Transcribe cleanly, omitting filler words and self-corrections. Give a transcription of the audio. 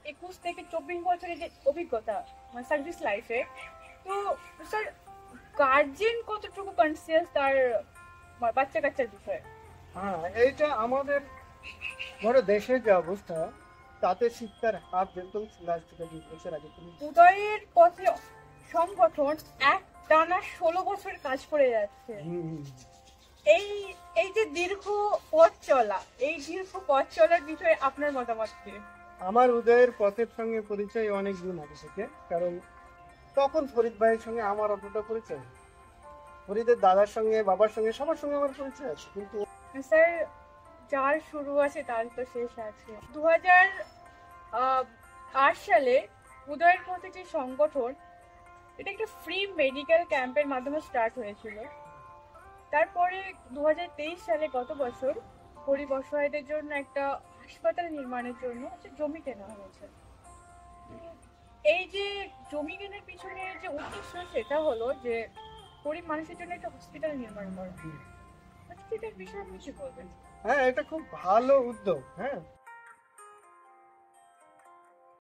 21 থেকে 24 বছরের যে অভিজ্ঞতা মানে সার্ভিস লাইফে, তো স্যার গার্জেন কতটুকু কনসিয়াস তার বাচ্চা কাচ্চার বিষয়ে? হ্যাঁ, এইটা আমাদের ধরো দেশের যে অবস্থা, তাতে শিক্ষার হার একদম 10 থেকে 20 বছর আগে তুমি উদয়ের পথে সংগঠন এক টানা 16 বছর কাজ করে যাচ্ছে। এই এই যে দীর্ঘ পথ চলার বিষয়ে আপনার মতামত কি? আমার উদয়ের পথের সঙ্গে পরিচয় অনেক দিন আগে থেকে, কারণ তখন ফরিদ ভাইয়ের সঙ্গে আমার অতটা পরিচয় নেই। ফরিদের দাদার সঙ্গে, বাবার সঙ্গে, সবার সঙ্গে আমার পরিচয় আছে, কিন্তু স্যার, যার শুরু আছে তার তো শেষ আছে। 2008 সালে উদয়ের পথে যে সংগঠন, এটা একটা ফ্রি মেডিকেল ক্যাম্পের মাধ্যমে স্টার্ট হয়েছিল। তারপরে 2023 সালে গত বছর গরিব অসহায়দের জন্য একটা হাসপাতাল নির্মাণের জন্য একটা জমি কেনা হয়েছে। এই যে জমি কেনার পিছনে যে উদ্দেশ্য, সেটা হলো যে গরিব মানুষের জন্য একটা হসপিটাল নির্মাণ করা। আচ্ছা, এটার বিষয়ে আপনি কি বলবেন? হ্যাঁ, এটা খুব ভালো উদ্যোগ। হ্যাঁ,